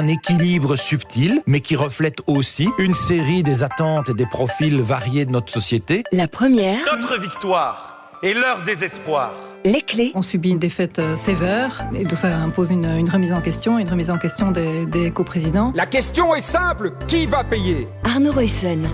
un équilibre subtil, mais qui reflète aussi une série des attentes et des profils variés de notre société. La première, Notre victoire et leur désespoir. les clés. On subit une défaite sévère et tout ça impose une remise en question, des coprésidents. La question est simple, qui va payer ? Arnaud Royssen.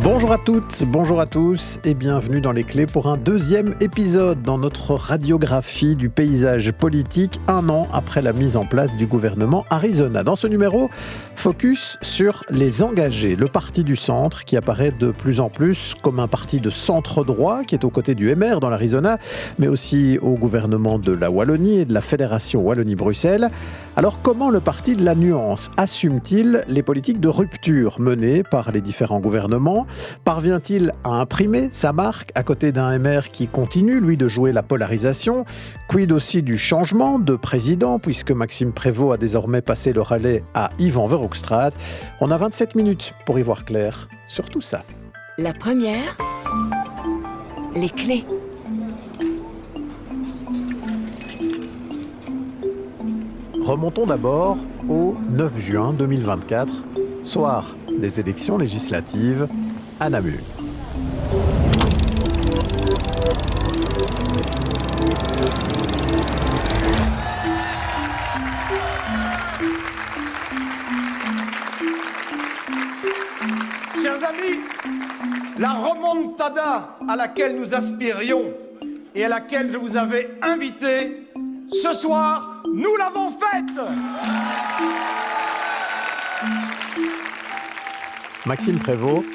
Bonjour à toutes, bonjour à tous et bienvenue dans Les Clés pour un deuxième épisode dans notre radiographie du paysage politique un an après la mise en place du gouvernement Arizona. Dans ce numéro, focus sur les engagés, le parti du centre qui apparaît de plus en plus comme un parti de centre-droit qui est aux côtés du MR dans l'Arizona, mais aussi au gouvernement de la Wallonie et de la Fédération Wallonie-Bruxelles. Alors comment le parti de la nuance assume-t-il les politiques de rupture menées par les différents gouvernements ? Parvient-il à imprimer sa marque à côté d'un MR qui continue, lui, de jouer la polarisation ? Quid aussi du changement de président, puisque Maxime Prévost a désormais passé le relais à Yvan Verhoekstraat. On a 27 minutes pour y voir clair sur tout ça. La première, les clés. Remontons d'abord au 9 juin 2024, soir des élections législatives à Namur. Chers amis, la remontada à laquelle nous aspirions et à laquelle je vous avais invité, ce soir, nous l'avons faite. Maxime Prévost,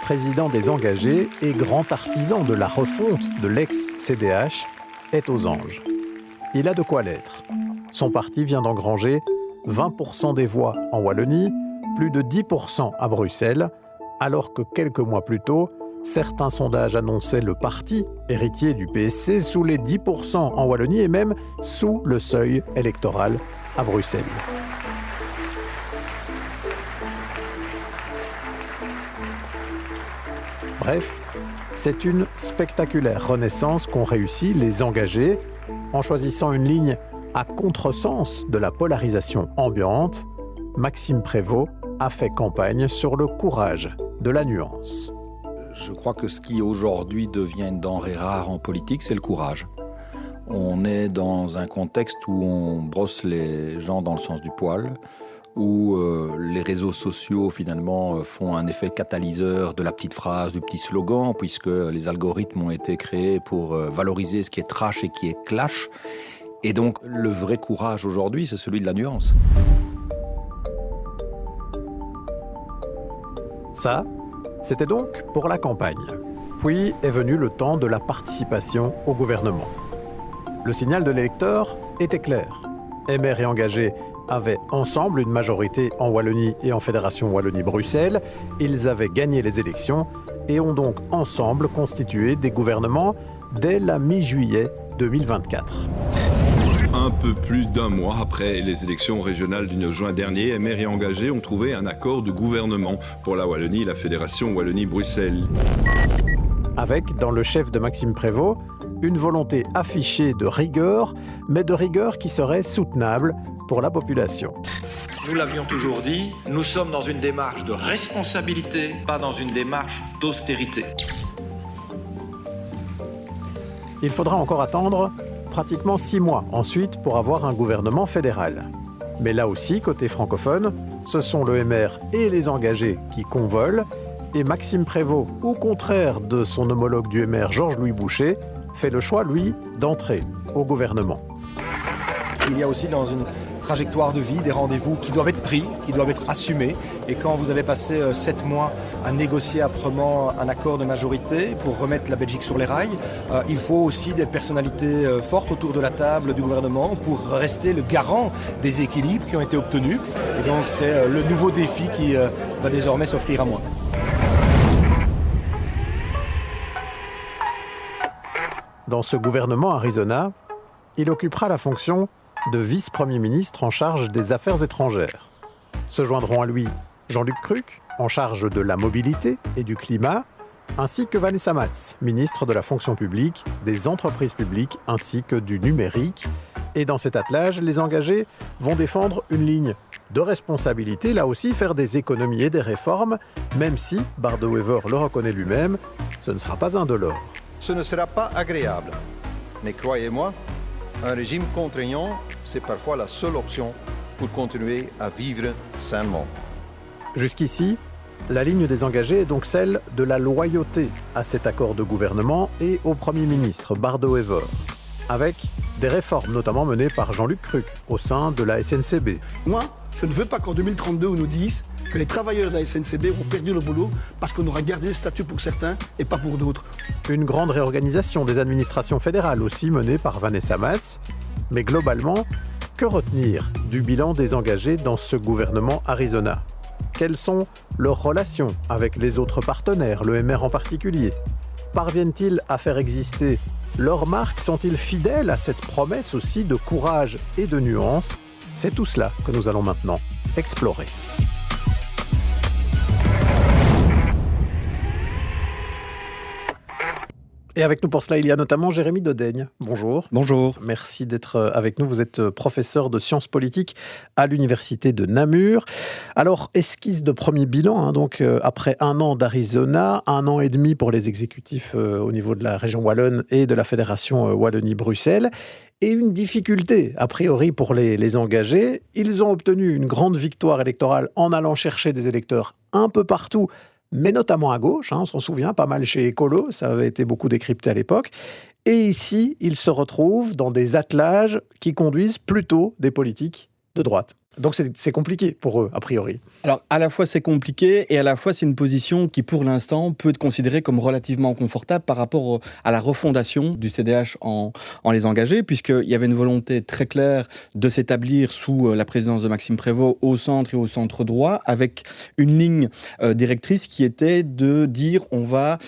président des engagés et grand artisan de la refonte de l'ex-CDH, est aux anges. Il a de quoi l'être. Son parti vient d'engranger 20% des voix en Wallonie, plus de 10% à Bruxelles, alors que quelques mois plus tôt, certains sondages annonçaient le parti héritier du PSC sous les 10% en Wallonie et même sous le seuil électoral à Bruxelles. Bref, c'est une spectaculaire renaissance qu'ont réussi les engagés en choisissant une ligne à contresens de la polarisation ambiante. Maxime Prévost a fait campagne sur le courage de la nuance. Je crois que ce qui aujourd'hui devient une denrée rare en politique, c'est le courage. On est dans un contexte où on brosse les gens dans le sens du poil, où les réseaux sociaux finalement font un effet catalyseur de la petite phrase, du petit slogan, puisque les algorithmes ont été créés pour valoriser ce qui est trash et qui est clash. Et donc le vrai courage aujourd'hui, c'est celui de la nuance. Ça, c'était donc pour la campagne. Puis est venu le temps de la participation au gouvernement. Le signal de l'électeur était clair. MR et engagés avaient ensemble une majorité en Wallonie et en Fédération Wallonie-Bruxelles. Ils avaient gagné les élections et ont donc ensemble constitué des gouvernements dès la mi-juillet 2024. Un peu plus d'un mois après les élections régionales du 9 juin dernier, MR et engagés ont trouvé un accord de gouvernement pour la Wallonie et la Fédération Wallonie-Bruxelles. Avec, dans le chef de Maxime Prévost, une volonté affichée de rigueur, mais de rigueur qui serait soutenable pour la population. Nous l'avions toujours dit, nous sommes dans une démarche de responsabilité, pas dans une démarche d'austérité. Il faudra encore attendre pratiquement 6 mois ensuite pour avoir un gouvernement fédéral. Mais là aussi, côté francophone, ce sont le MR et les engagés qui convolent, et Maxime Prévost, au contraire de son homologue du MR Georges-Louis Boucher, fait le choix, lui, d'entrer au gouvernement. Il y a aussi dans une trajectoire de vie des rendez-vous qui doivent être pris, qui doivent être assumés. Et quand vous avez passé 7 mois à négocier âprement un accord de majorité pour remettre la Belgique sur les rails, il faut aussi des personnalités fortes autour de la table du gouvernement pour rester le garant des équilibres qui ont été obtenus. Et donc c'est le nouveau défi qui va désormais s'offrir à moi. Dans ce gouvernement Arizona, il occupera la fonction de vice-premier ministre en charge des affaires étrangères. Se joindront à lui Jean-Luc Cruc, en charge de la mobilité et du climat, ainsi que Vanessa Matz, ministre de la fonction publique, des entreprises publiques ainsi que du numérique. Et dans cet attelage, les engagés vont défendre une ligne de responsabilité, là aussi faire des économies et des réformes, même si, Bardewever le reconnaît lui-même, ce ne sera pas indolore. Ce ne sera pas agréable, mais croyez-moi, un régime contraignant, c'est parfois la seule option pour continuer à vivre sainement. Jusqu'ici, la ligne des engagés est donc celle de la loyauté à cet accord de gouvernement et au Premier ministre Bardewever, avec des réformes notamment menées par Jean-Luc Cruc au sein de la SNCB. Moi, je ne veux pas qu'en 2032 on nous dise que les travailleurs de la SNCB ont perdu le boulot parce qu'on aura gardé le statut pour certains et pas pour d'autres. Une grande réorganisation des administrations fédérales aussi menée par Vanessa Matz. Mais globalement, que retenir du bilan des engagés dans ce gouvernement Arizona ? Quelles sont leurs relations avec les autres partenaires, le MR en particulier ? Parviennent-ils à faire exister leurs marques? Sont-ils fidèles à cette promesse aussi de courage et de nuance? C'est tout cela que nous allons maintenant explorer. Et avec nous pour cela, il y a notamment Jérémy Dodaigne. Bonjour. Bonjour. Merci d'être avec nous. Vous êtes professeur de sciences politiques à l'université de Namur. Alors, esquisse de premier bilan, donc après 1 an d'Arizona, 1 an et demi pour les exécutifs au niveau de la région Wallonne et de la fédération Wallonie-Bruxelles. Et une difficulté, a priori, pour les engagés. Ils ont obtenu une grande victoire électorale en allant chercher des électeurs un peu partout, mais notamment à gauche, on s'en souvient, pas mal chez Écolo, ça avait été beaucoup décrypté à l'époque. Et ici, ils se retrouvent dans des attelages qui conduisent plutôt des politiques de droite. Donc c'est compliqué pour eux, a priori. Alors, à la fois c'est compliqué et à la fois c'est une position qui, pour l'instant, peut être considérée comme relativement confortable par rapport à la refondation du CDH en les engagés, puisqu'il y avait une volonté très claire de s'établir sous la présidence de Maxime Prévost au centre et au centre droit, avec une ligne directrice qui était de dire on va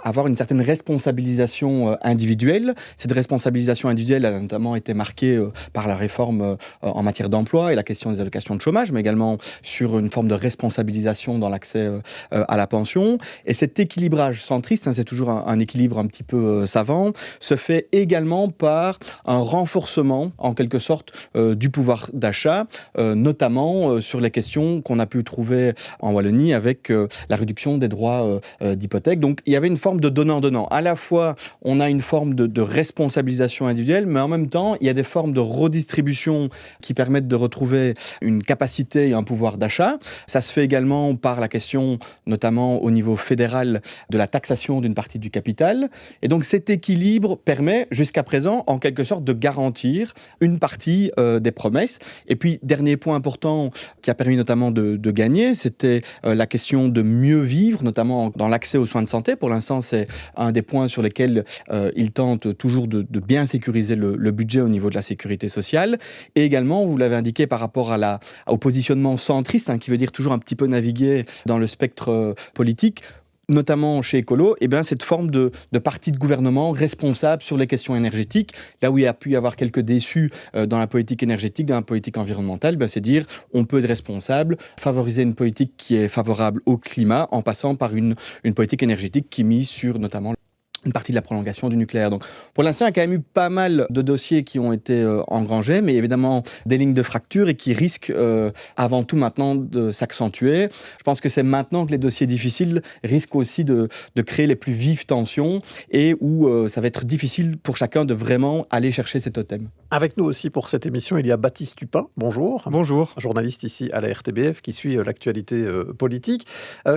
avoir une certaine responsabilisation individuelle. Cette responsabilisation individuelle a notamment été marquée par la réforme en matière d'emploi et la question des allocations de chômage, mais également sur une forme de responsabilisation dans l'accès à la pension. Et cet équilibrage centriste, c'est toujours un équilibre un petit peu savant, se fait également par un renforcement, en quelque sorte, du pouvoir d'achat, notamment sur les questions qu'on a pu trouver en Wallonie avec la réduction des droits d'hypothèque. Donc, il y avait une forme de donnant-donnant. À la fois, on a une forme de responsabilisation individuelle, mais en même temps, il y a des formes de redistribution qui permettent de retrouver une capacité et un pouvoir d'achat. Ça se fait également par la question, notamment au niveau fédéral, de la taxation d'une partie du capital. Et donc cet équilibre permet, jusqu'à présent, en quelque sorte, de garantir une partie des promesses. Et puis, dernier point important qui a permis notamment de gagner, c'était la question de mieux vivre, notamment dans l'accès aux soins de santé. Pour l'instant, c'est un des points sur lesquels ils tentent toujours de bien sécuriser le budget au niveau de la sécurité sociale. Et également, vous l'avez indiqué par rapport au positionnement centriste, qui veut dire toujours un petit peu naviguer dans le spectre politique, notamment chez Écolo, cette forme de parti de gouvernement responsable sur les questions énergétiques. Là où il y a pu y avoir quelques déçus dans la politique énergétique, dans la politique environnementale, c'est dire on peut être responsable, favoriser une politique qui est favorable au climat en passant par une politique énergétique qui mise sur notamment une partie de la prolongation du nucléaire. Donc, pour l'instant, il y a quand même eu pas mal de dossiers qui ont été engrangés, mais évidemment des lignes de fracture et qui risquent avant tout maintenant de s'accentuer. Je pense que c'est maintenant que les dossiers difficiles risquent aussi de créer les plus vives tensions et où ça va être difficile pour chacun de vraiment aller chercher ces totems. Avec nous aussi pour cette émission, il y a Baptiste Tupin. Bonjour. Bonjour. Journaliste ici à la RTBF qui suit l'actualité politique.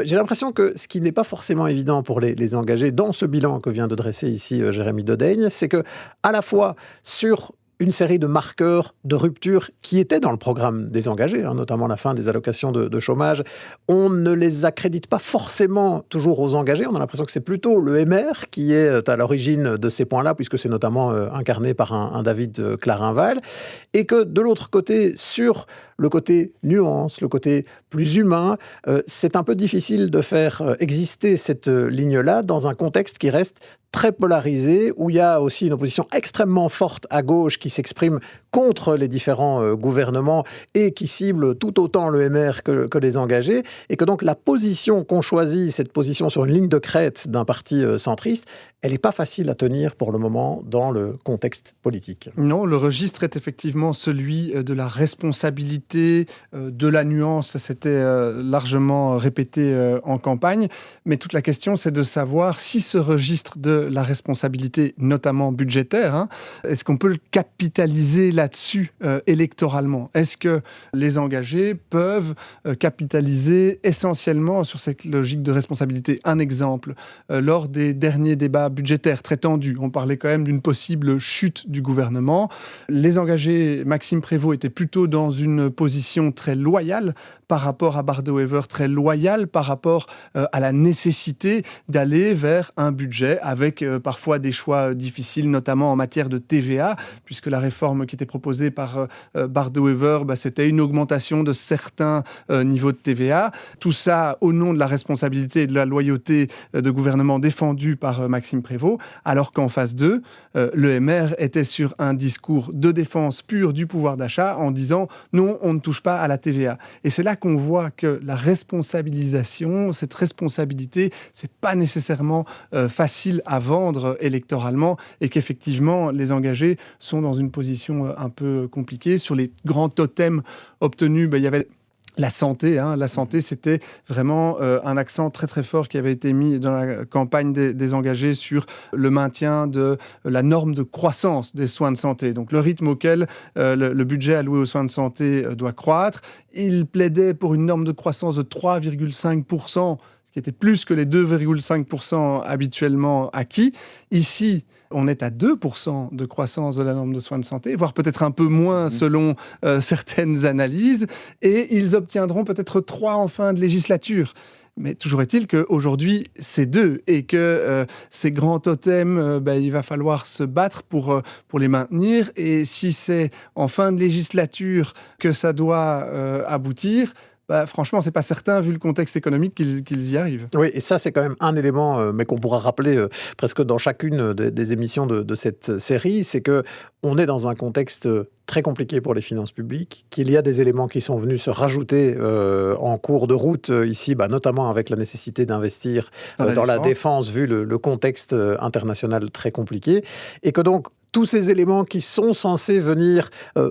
J'ai l'impression que ce qui n'est pas forcément évident pour les engagés dans ce bilan que vient de dresser ici Jérémy Dodaigne, c'est que à la fois sur une série de marqueurs de rupture qui étaient dans le programme des engagés, notamment la fin des allocations de chômage. On ne les accrédite pas forcément toujours aux engagés. On a l'impression que c'est plutôt le MR qui est à l'origine de ces points-là, puisque c'est notamment incarné par un David Clarinval. Et que de l'autre côté, sur le côté nuance, le côté plus humain, c'est un peu difficile de faire exister cette ligne-là dans un contexte qui reste très polarisé, où il y a aussi une opposition extrêmement forte à gauche qui s'exprime contre les différents gouvernements et qui cible tout autant le MR que les engagés, et que donc la position qu'on choisit, cette position sur une ligne de crête d'un parti centriste, elle n'est pas facile à tenir pour le moment dans le contexte politique. Non, le registre est effectivement celui de la responsabilité, de la nuance, ça s'était largement répété en campagne, mais toute la question c'est de savoir si ce registre de la responsabilité, notamment budgétaire, est-ce qu'on peut le capitaliser là-dessus électoralement ? Est-ce que les engagés peuvent capitaliser essentiellement sur cette logique de responsabilité ? Un exemple, lors des derniers débats budgétaires très tendus, on parlait quand même d'une possible chute du gouvernement. Les engagés, Maxime Prévost, étaient plutôt dans une position très loyale par rapport à Bardo-Wever, très loyale par rapport à la nécessité d'aller vers un budget avec parfois des choix difficiles, notamment en matière de TVA, puisque la réforme qui était proposée par Bardo-Wever, c'était une augmentation de certains niveaux de TVA. Tout ça au nom de la responsabilité et de la loyauté de gouvernement défendu par Maxime Prévost, alors qu'en phase 2, le MR était sur un discours de défense pure du pouvoir d'achat en disant non, on ne touche pas à la TVA. Et c'est là qu'on voit que la responsabilisation, cette responsabilité, c'est pas nécessairement facile à vendre électoralement et qu'effectivement les engagés sont dans une position un peu compliquée. Sur les grands totems obtenus, il y avait la santé, la santé, c'était vraiment un accent très très fort qui avait été mis dans la campagne des engagés sur le maintien de la norme de croissance des soins de santé. Donc le rythme auquel le budget alloué aux soins de santé doit croître. Il plaidait pour une norme de croissance de 3,5%, ce qui était plus que les 2,5% habituellement acquis. Ici, on est à 2% de croissance de la norme de soins de santé, voire peut-être un peu moins selon certaines analyses, et ils obtiendront peut-être 3 en fin de législature. Mais toujours est-il qu'aujourd'hui, c'est 2 et que ces grands totems, il va falloir se battre pour les maintenir. Et si c'est en fin de législature que ça doit aboutir, franchement, c'est pas certain, vu le contexte économique, qu'ils y arrivent. Oui, et ça, c'est quand même un élément, mais qu'on pourra rappeler presque dans chacune des émissions de cette série, c'est qu'on est dans un contexte très compliqué pour les finances publiques, qu'il y a des éléments qui sont venus se rajouter en cours de route ici, notamment avec la nécessité d'investir dans la défense, vu le contexte international très compliqué, et que donc, tous ces éléments qui sont censés venir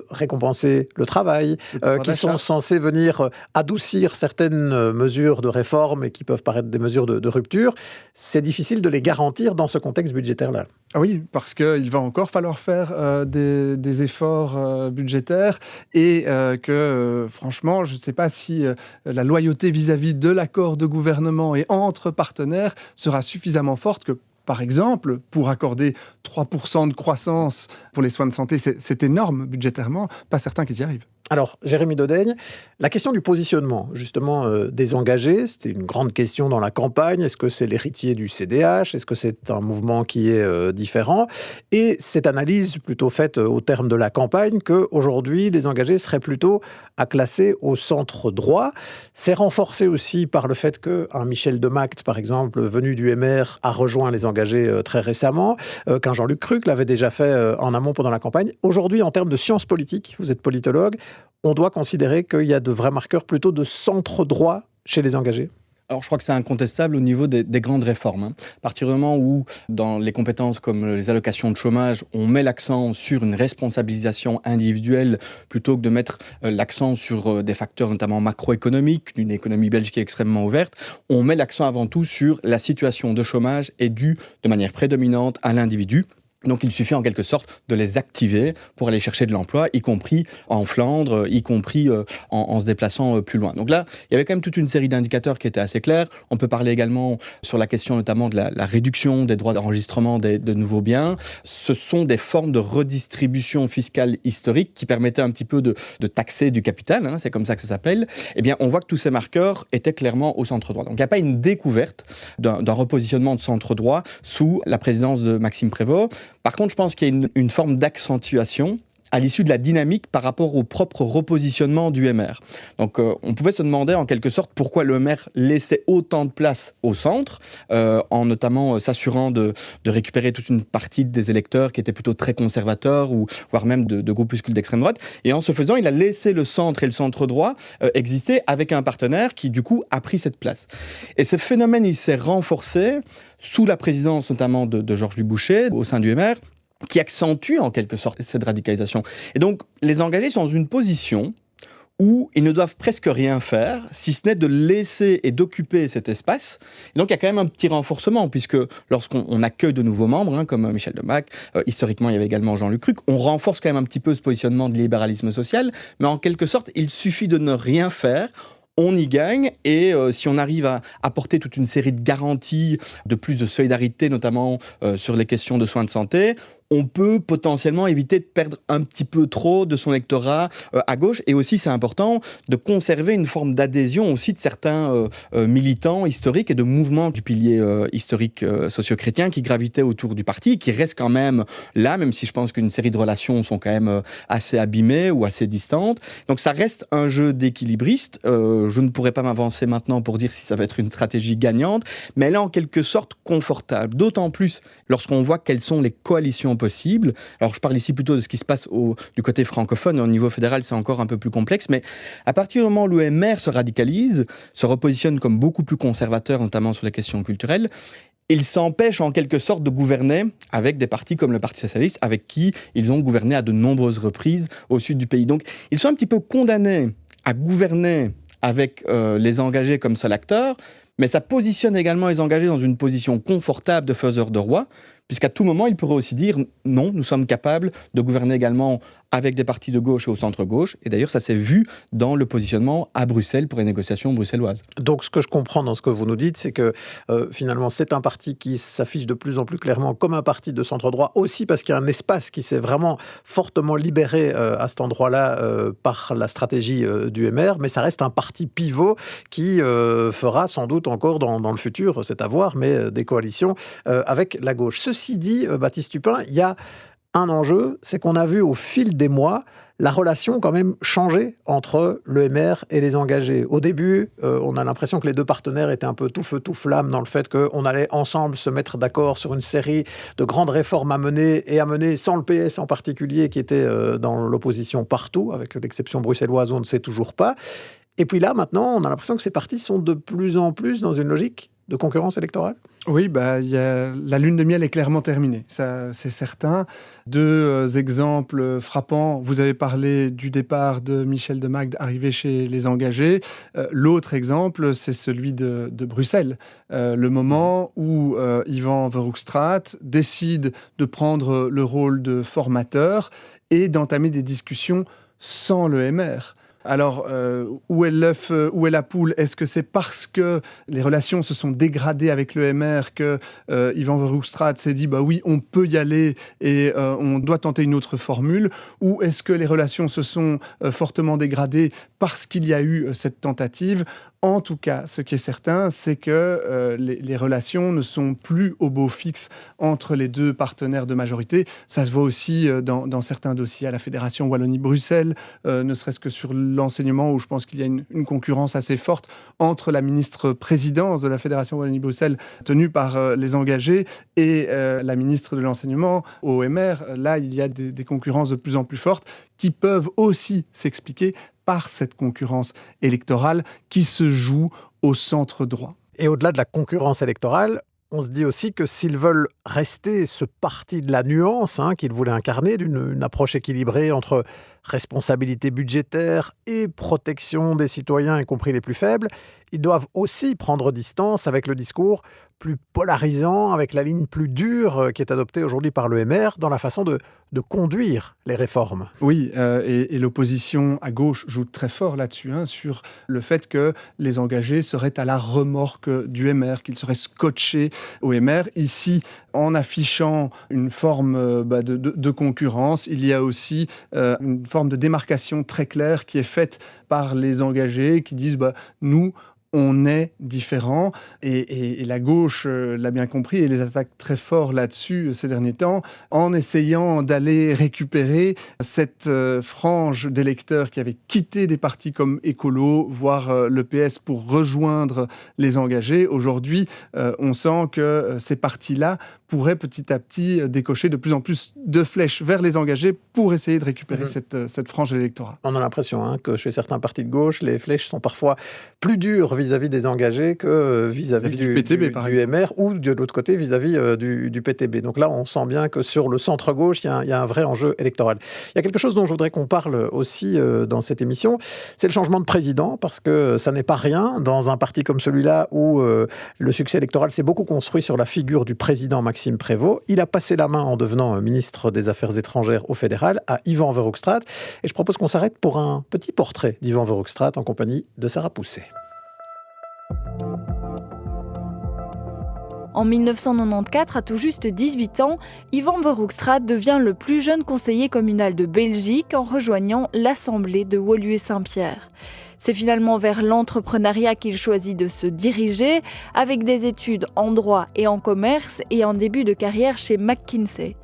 récompenser le travail, qui sont censés venir adoucir certaines mesures de réforme et qui peuvent paraître des mesures de rupture, c'est difficile de les garantir dans ce contexte budgétaire-là. Ah oui, parce qu'il va encore falloir faire des efforts budgétaires et que, franchement, je ne sais pas si la loyauté vis-à-vis de l'accord de gouvernement et entre partenaires sera suffisamment forte que, par exemple, pour accorder 3% de croissance pour les soins de santé, c'est énorme budgétairement, pas certain qu'ils y arrivent. Alors, Jérémy Dedaigne, la question du positionnement, justement, des engagés, c'était une grande question dans la campagne. Est-ce que c'est l'héritier du CDH ? Est-ce que c'est un mouvement qui est différent ? Et cette analyse plutôt faite au terme de la campagne qu'aujourd'hui, les engagés seraient plutôt à classer au centre droit. C'est renforcé aussi par le fait qu'un Michel Demact, par exemple, venu du MR, a rejoint les engagés très récemment, qu'un Jean-Luc Cruc l'avait déjà fait en amont pendant la campagne. Aujourd'hui, en termes de sciences politiques, vous êtes politologue, on doit considérer qu'il y a de vrais marqueurs plutôt de centre droit chez les engagés ? Alors, je crois que c'est incontestable au niveau des grandes réformes. À partir du moment où, dans les compétences comme les allocations de chômage, on met l'accent sur une responsabilisation individuelle plutôt que de mettre l'accent sur des facteurs notamment macroéconomiques, d'une économie belge qui est extrêmement ouverte, on met l'accent avant tout sur la situation de chômage est due de manière prédominante à l'individu. Donc, il suffit en quelque sorte de les activer pour aller chercher de l'emploi, y compris en Flandre, y compris en se déplaçant plus loin. Donc là, il y avait quand même toute une série d'indicateurs qui étaient assez clairs. On peut parler également sur la question notamment de la réduction des droits d'enregistrement de nouveaux biens. Ce sont des formes de redistribution fiscale historique qui permettaient un petit peu de taxer du capital, c'est comme ça que ça s'appelle. Eh bien, on voit que tous ces marqueurs étaient clairement au centre droit. Donc, il n'y a pas une découverte d'un repositionnement de centre droit sous la présidence de Maxime Prévost. Par contre, je pense qu'il y a une forme d'accentuation à l'issue de la dynamique par rapport au propre repositionnement du MR. Donc on pouvait se demander en quelque sorte pourquoi le MR laissait autant de place au centre, en notamment s'assurant de récupérer toute une partie des électeurs qui étaient plutôt très conservateurs, ou voire même de groupuscules d'extrême droite. Et en ce faisant, il a laissé le centre et le centre droit exister avec un partenaire qui, du coup, a pris cette place. Et ce phénomène, il s'est renforcé sous la présidence notamment de Georges-Louis Boucher au sein du MR, qui accentue en quelque sorte cette radicalisation. Et donc, les engagés sont dans une position où ils ne doivent presque rien faire, si ce n'est de laisser et d'occuper cet espace. Et donc il y a quand même un petit renforcement, puisque lorsqu'on accueille de nouveaux membres, comme Michel Demac, historiquement il y avait également Jean-Luc Cruc, on renforce quand même un petit peu ce positionnement de libéralisme social, mais en quelque sorte, il suffit de ne rien faire, on y gagne, et si on arrive à apporter toute une série de garanties, de plus de solidarité, notamment sur les questions de soins de santé, on peut potentiellement éviter de perdre un petit peu trop de son électorat à gauche. Et aussi, c'est important de conserver une forme d'adhésion aussi de certains militants historiques et de mouvements du pilier historique socio-chrétien qui gravitaient autour du parti, qui restent quand même là, même si je pense qu'une série de relations sont quand même assez abîmées ou assez distantes. Donc ça reste un jeu d'équilibriste. Je ne pourrais pas m'avancer maintenant pour dire si ça va être une stratégie gagnante, mais elle est en quelque sorte confortable. D'autant plus lorsqu'on voit quelles sont les coalitions possible. Alors je parle ici plutôt de ce qui se passe du côté francophone. Au niveau fédéral, c'est encore un peu plus complexe, mais à partir du moment où le MR se radicalise, se repositionne comme beaucoup plus conservateur, notamment sur les questions culturelles, il s'empêche en quelque sorte de gouverner avec des partis comme le Parti socialiste, avec qui ils ont gouverné à de nombreuses reprises au sud du pays. Donc ils sont un petit peu condamnés à gouverner avec les engagés comme seul acteur, mais ça positionne également les engagés dans une position confortable de faiseur de roi, puisqu'à tout moment, ils pourraient aussi dire non, nous sommes capables de gouverner également avec des partis de gauche et au centre-gauche. Et d'ailleurs, ça s'est vu dans le positionnement à Bruxelles pour les négociations bruxelloises. Donc, ce que je comprends dans ce que vous nous dites, c'est que finalement, c'est un parti qui s'affiche de plus en plus clairement comme un parti de centre-droit, aussi parce qu'il y a un espace qui s'est vraiment fortement libéré à cet endroit-là par la stratégie du MR, mais ça reste un parti pivot qui fera sans doute encore dans le futur, c'est à voir, mais des coalitions avec la gauche. Ceci dit, Baptiste Tupin, il y a un enjeu, c'est qu'on a vu au fil des mois la relation quand même changer entre le MR et les engagés. Au début, on a l'impression que les deux partenaires étaient un peu tout feu, tout flamme dans le fait qu'on allait ensemble se mettre d'accord sur une série de grandes réformes à mener, et à mener sans le PS en particulier, qui était dans l'opposition partout, avec l'exception bruxelloise où on ne sait toujours pas. Et puis là, maintenant, on a l'impression que ces partis sont de plus en plus dans une logique de concurrence électorale. Oui, la lune de miel est clairement terminée, ça c'est certain. Deux exemples frappants. Vous avez parlé du départ de Michel Demac arrivé chez les engagés. L'autre exemple, c'est celui de Bruxelles. Le moment où Yvan Verhofstadt décide de prendre le rôle de formateur et d'entamer des discussions sans le MR. Alors, où est l'œuf, où est la poule ? Est-ce que c'est parce que les relations se sont dégradées avec le MR que Yvan Verhofstadt s'est dit « bah oui, on peut y aller et on doit tenter une autre formule » ou est-ce que les relations se sont fortement dégradées parce qu'il y a eu cette tentative ? En tout cas, ce qui est certain, c'est que les relations ne sont plus au beau fixe entre les deux partenaires de majorité. Ça se voit aussi dans certains dossiers à la Fédération Wallonie-Bruxelles, ne serait-ce que sur l'enseignement, où je pense qu'il y a une concurrence assez forte entre la ministre-présidence de la Fédération Wallonie-Bruxelles, tenue par les engagés, et la ministre de l'Enseignement, OMR. Là, il y a des concurrences de plus en plus fortes qui peuvent aussi s'expliquer par cette concurrence électorale qui se joue au centre droit. Et au-delà de la concurrence électorale, on se dit aussi que s'ils veulent rester ce parti de la nuance qu'ils voulaient incarner, d'une approche équilibrée entre responsabilité budgétaire et protection des citoyens, y compris les plus faibles, ils doivent aussi prendre distance avec le discours plus polarisant, avec la ligne plus dure qui est adoptée aujourd'hui par le MR dans la façon de conduire les réformes. Oui, et l'opposition à gauche joue très fort là-dessus, sur le fait que les engagés seraient à la remorque du MR, qu'ils seraient scotchés au MR. Ici, en affichant une forme de concurrence, il y a aussi une forme de démarcation très claire qui est faite par les engagés qui disent nous, on est différent et la gauche l'a bien compris et les attaque très fort là-dessus ces derniers temps en essayant d'aller récupérer cette frange d'électeurs qui avaient quitté des partis comme Écolo, voire le PS pour rejoindre les engagés. Aujourd'hui, on sent que ces partis-là pourraient petit à petit décocher de plus en plus de flèches vers les engagés pour essayer de récupérer cette frange de l'électorat. On a l'impression que chez certains partis de gauche, les flèches sont parfois plus dures vis-à-vis des engagés que vis-à-vis du PTB, du MR ou de l'autre côté vis-à-vis du PTB. Donc là, on sent bien que sur le centre-gauche, il y a un vrai enjeu électoral. Il y a quelque chose dont je voudrais qu'on parle aussi dans cette émission, c'est le changement de président, parce que ça n'est pas rien dans un parti comme celui-là où le succès électoral s'est beaucoup construit sur la figure du président Maxime Prévost. Il a passé la main en devenant ministre des Affaires étrangères au fédéral à Yvan Verhofstadt. Et je propose qu'on s'arrête pour un petit portrait d'Yvan Verhofstadt en compagnie de Sarah Pousset. En 1994, à tout juste 18 ans, Yvan Verhofstadt devient le plus jeune conseiller communal de Belgique en rejoignant l'Assemblée de Woluwe-Saint-Pierre. C'est finalement vers l'entrepreneuriat qu'il choisit de se diriger, avec des études en droit et en commerce et un début de carrière chez McKinsey.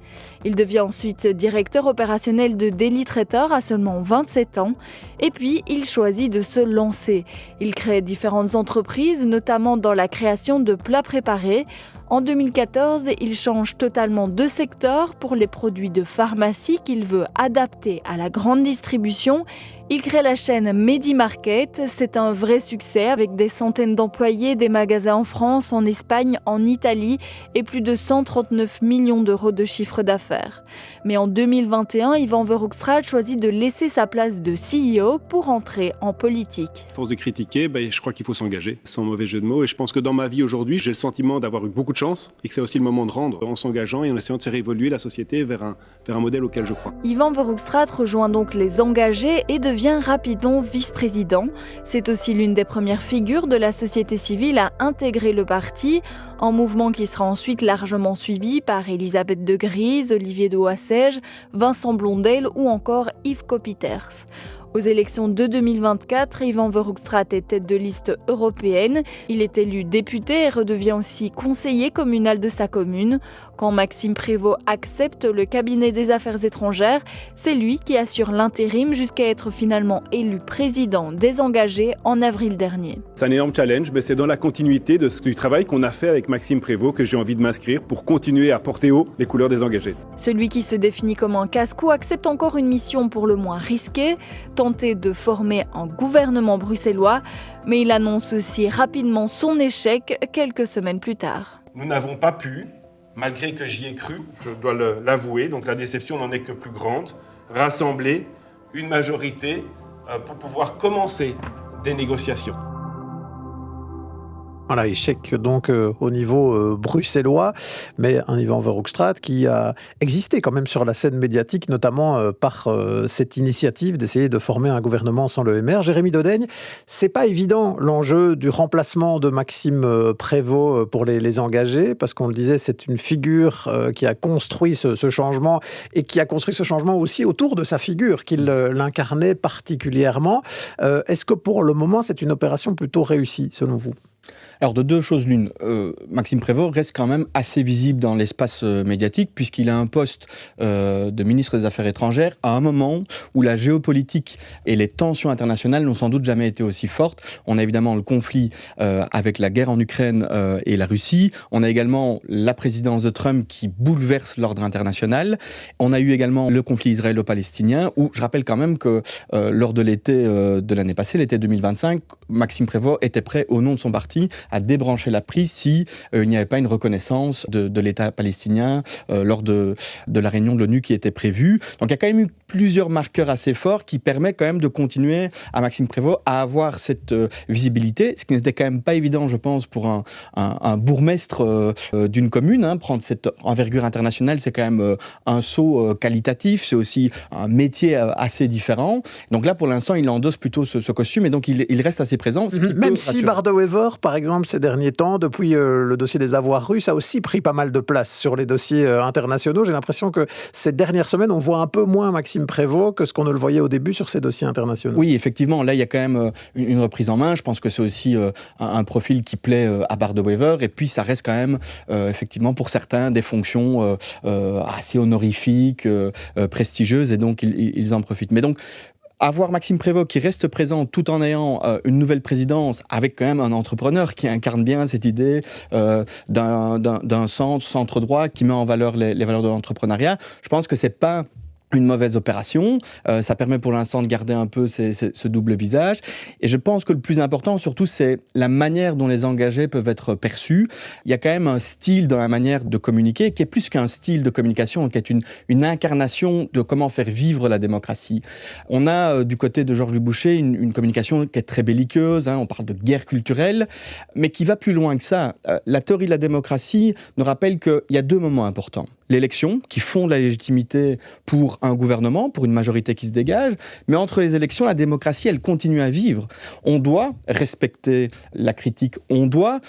Il devient ensuite directeur opérationnel de Daily Trader à seulement 27 ans. Et puis, il choisit de se lancer. Il crée différentes entreprises, notamment dans la création de plats préparés. En 2014, il change totalement de secteur pour les produits de pharmacie qu'il veut adapter à la grande distribution. Il crée la chaîne Medimarket. C'est un vrai succès avec des centaines d'employés, des magasins en France, en Espagne, en Italie et plus de 139 millions d'euros de chiffre d'affaires. Mais en 2021, Yvan Verhofstadt choisit de laisser sa place de CEO pour entrer en politique. À force de critiquer, je crois qu'il faut s'engager, sans mauvais jeu de mots. Et je pense que dans ma vie aujourd'hui, j'ai le sentiment d'avoir eu beaucoup de chance et que c'est aussi le moment de rendre en s'engageant et en essayant de faire évoluer la société vers un modèle auquel je crois. Yvan Verhofstadt rejoint donc les engagés et devient rapidement vice-président. C'est aussi l'une des premières figures de la société civile à intégrer le parti, un mouvement qui sera ensuite largement suivi par Elisabeth de Gries, Olivier de Hoissèges, Vincent Blondel ou encore Yves Copiters. Aux élections de 2024, Yvan Verhofstadt est tête de liste européenne. Il est élu député et redevient aussi conseiller communal de sa commune. Quand Maxime Prévost accepte le cabinet des affaires étrangères, c'est lui qui assure l'intérim jusqu'à être finalement élu président des engagés en avril dernier. C'est un énorme challenge, mais c'est dans la continuité du travail qu'on a fait avec Maxime Prévost que j'ai envie de m'inscrire pour continuer à porter haut les couleurs des engagés. Celui qui se définit comme un casse-cou accepte encore une mission pour le moins risquée, tenter de former un gouvernement bruxellois, mais il annonce aussi rapidement son échec quelques semaines plus tard. Nous n'avons pas pu, malgré que j'y ai cru, je dois l'avouer, donc la déception n'en est que plus grande, rassembler une majorité pour pouvoir commencer des négociations. Voilà, échec donc au niveau bruxellois, mais un Yvan Verhofstadt qui a existé quand même sur la scène médiatique, notamment par cette initiative d'essayer de former un gouvernement sans le MR. Jérémy Dodaigne, c'est pas évident l'enjeu du remplacement de Maxime Prévost pour les engagés, parce qu'on le disait, c'est une figure qui a construit ce changement et qui a construit ce changement aussi autour de sa figure, qu'il l'incarnait particulièrement. Est-ce que pour le moment, c'est une opération plutôt réussie, selon vous ? Alors de deux choses l'une, Maxime Prévost reste quand même assez visible dans l'espace médiatique puisqu'il a un poste de ministre des Affaires étrangères à un moment où la géopolitique et les tensions internationales n'ont sans doute jamais été aussi fortes. On a évidemment le conflit avec la guerre en Ukraine et la Russie. On a également la présidence de Trump qui bouleverse l'ordre international. On a eu également le conflit israélo-palestinien où je rappelle quand même que lors de l'été de l'année passée, l'été 2025, Maxime Prévost était prêt au nom de son parti à débrancher la prise si il n'y avait pas une reconnaissance de l'État palestinien lors de la réunion de l'ONU qui était prévue. Donc il y a quand même eu plusieurs marqueurs assez forts qui permettent quand même de continuer à Maxime Prévost à avoir cette visibilité, ce qui n'était quand même pas évident, je pense, pour un bourgmestre d'une commune. Prendre cette envergure internationale, c'est quand même un saut qualitatif, c'est aussi un métier assez différent. Donc là, pour l'instant, il endosse plutôt ce costume et donc il reste assez présent. Même si Bardo-Wever, par exemple, ces derniers temps, depuis le dossier des avoirs russes, a aussi pris pas mal de place sur les dossiers internationaux. J'ai l'impression que ces dernières semaines, on voit un peu moins Maxime Maxime Prévost, que ce qu'on ne le voyait au début sur ces dossiers internationaux. Oui, effectivement, là, il y a quand même une reprise en main. Je pense que c'est aussi un profil qui plaît à Bart De Wever. Et puis, ça reste quand même, effectivement, pour certains, des fonctions assez honorifiques, prestigieuses. Et donc, ils en profitent. Mais donc, avoir Maxime Prévost qui reste présent tout en ayant une nouvelle présidence avec quand même un entrepreneur qui incarne bien cette idée d'un centre droit qui met en valeur les valeurs de l'entrepreneuriat, je pense que c'est pas une mauvaise opération. Ça permet pour l'instant de garder un peu ce double visage. Et je pense que le plus important, surtout, c'est la manière dont les engagés peuvent être perçus. Il y a quand même un style dans la manière de communiquer qui est plus qu'un style de communication, qui est une incarnation de comment faire vivre la démocratie. On a, du côté de Georges Louis Boucher, une communication qui est très belliqueuse. On parle de guerre culturelle, mais qui va plus loin que ça. La théorie de la démocratie nous rappelle qu'il y a 2 moments importants. L'élection, qui fonde la légitimité pour un gouvernement, pour une majorité qui se dégage. Mais entre les élections, la démocratie, elle continue à vivre. On doit respecter la critique. On doit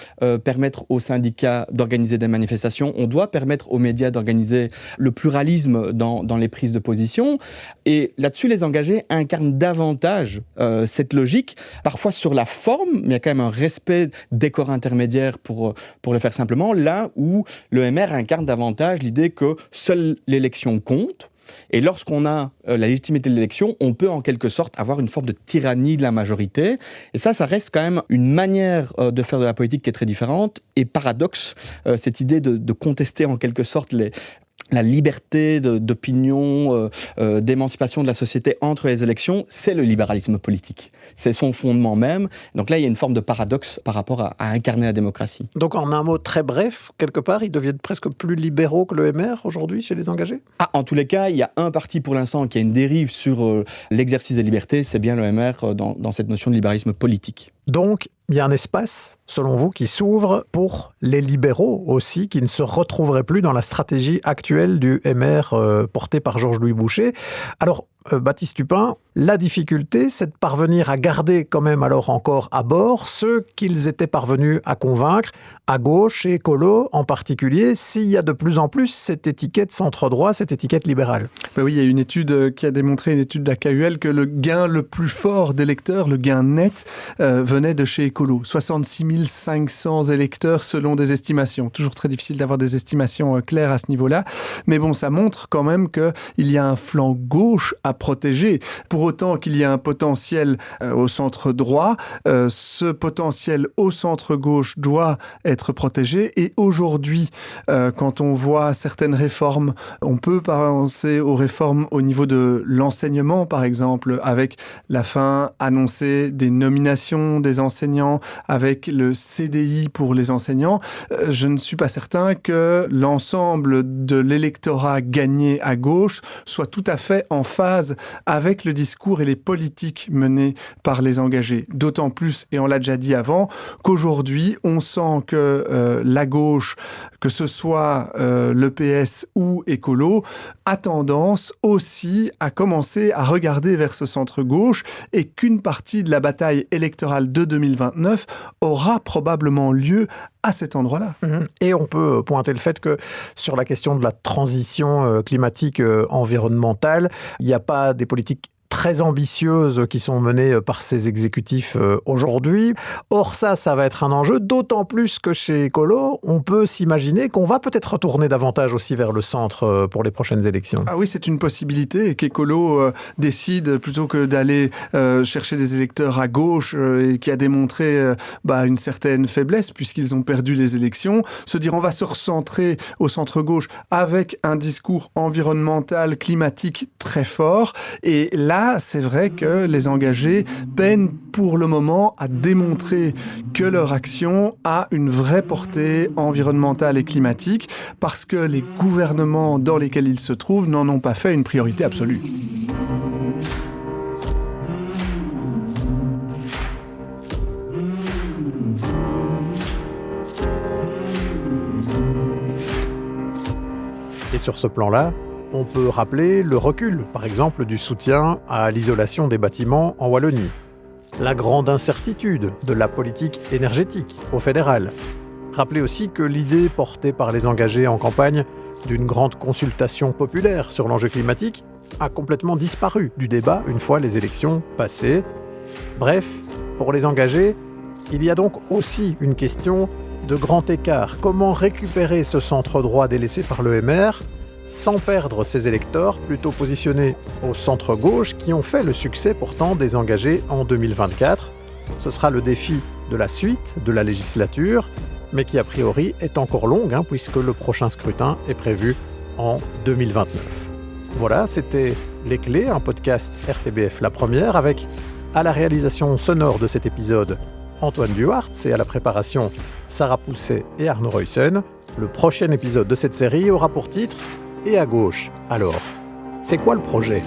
permettre aux syndicats d'organiser des manifestations. On doit permettre aux médias d'organiser le pluralisme dans les prises de position. Et là-dessus, les engagés incarnent davantage cette logique, parfois sur la forme, mais il y a quand même un respect des corps intermédiaires pour le faire simplement, là où le MR incarne davantage l'idée que seule l'élection compte. Et lorsqu'on a la légitimité de l'élection, on peut en quelque sorte avoir une forme de tyrannie de la majorité. Et ça reste quand même une manière de faire de la politique qui est très différente. Et paradoxe, cette idée de contester en quelque sorte la liberté d'opinion, d'émancipation de la société entre les élections, c'est le libéralisme politique. C'est son fondement même. Donc là, il y a une forme de paradoxe par rapport à incarner la démocratie. Donc en un mot très bref, quelque part, ils deviennent presque plus libéraux que le MR aujourd'hui chez les engagés ? En tous les cas, il y a un parti pour l'instant qui a une dérive sur l'exercice des libertés, c'est bien le MR dans cette notion de libéralisme politique. Donc, il y a un espace, selon vous, qui s'ouvre pour les libéraux aussi, qui ne se retrouveraient plus dans la stratégie actuelle du MR portée par Georges Louis Boucher. Alors, Baptiste Tupin, la difficulté, c'est de parvenir à garder quand même alors encore à bord ceux qu'ils étaient parvenus à convaincre, à gauche et écolo en particulier, s'il y a de plus en plus cette étiquette centre-droit, cette étiquette libérale. Ben oui, il y a une étude qui a démontré, une étude de la KUL, que le gain le plus fort d'électeurs, le gain net, venait de chez écolo. 66 500 électeurs selon des estimations. Toujours très difficile d'avoir des estimations claires à ce niveau-là. Mais bon, ça montre quand même qu'il y a un flanc gauche à protéger. Pour autant qu'il y a un potentiel au centre droit, ce potentiel au centre gauche doit être protégé. Et aujourd'hui, quand on voit certaines réformes, on peut penser aux réformes au niveau de l'enseignement, par exemple, avec la fin annoncée des nominations des enseignants, avec le CDI pour les enseignants. Je ne suis pas certain que l'ensemble de l'électorat gagné à gauche soit tout à fait en phase avec le discours et les politiques menées par les engagés. D'autant plus, et on l'a déjà dit avant, qu'aujourd'hui, on sent que la gauche, que ce soit le PS ou écolo, a tendance aussi à commencer à regarder vers ce centre-gauche et qu'une partie de la bataille électorale de 2029 aura probablement lieu à cet endroit-là. Et on peut pointer le fait que sur la question de la transition climatique environnementale, il n'y a pas des politiques très ambitieuses qui sont menées par ces exécutifs aujourd'hui. Or ça va être un enjeu, d'autant plus que chez Écolo, on peut s'imaginer qu'on va peut-être retourner davantage aussi vers le centre pour les prochaines élections. Ah oui, c'est une possibilité qu'Écolo décide, plutôt que d'aller chercher des électeurs à gauche et qui a démontré une certaine faiblesse puisqu'ils ont perdu les élections, se dire on va se recentrer au centre-gauche avec un discours environnemental, climatique très fort. Et là, c'est vrai que les engagés peinent pour le moment à démontrer que leur action a une vraie portée environnementale et climatique parce que les gouvernements dans lesquels ils se trouvent n'en ont pas fait une priorité absolue. Et sur ce plan-là, on peut rappeler le recul, par exemple, du soutien à l'isolation des bâtiments en Wallonie, la grande incertitude de la politique énergétique au fédéral. Rappelez aussi que l'idée portée par les engagés en campagne d'une grande consultation populaire sur l'enjeu climatique a complètement disparu du débat une fois les élections passées. Bref, pour les engagés, il y a donc aussi une question de grand écart. Comment récupérer ce centre droit délaissé par l'EMR sans perdre ses électeurs plutôt positionnés au centre-gauche qui ont fait le succès pourtant des engagés en 2024 ? Ce sera le défi de la suite de la législature, mais qui a priori est encore longue puisque le prochain scrutin est prévu en 2029. Voilà, c'était Les Clés, un podcast RTBF La Première avec, à la réalisation sonore de cet épisode, Antoine Duhartz et à la préparation, Sarah Poulset et Arnaud Reussen. Le prochain épisode de cette série aura pour titre « Et à gauche, alors ?» C'est quoi le projet ?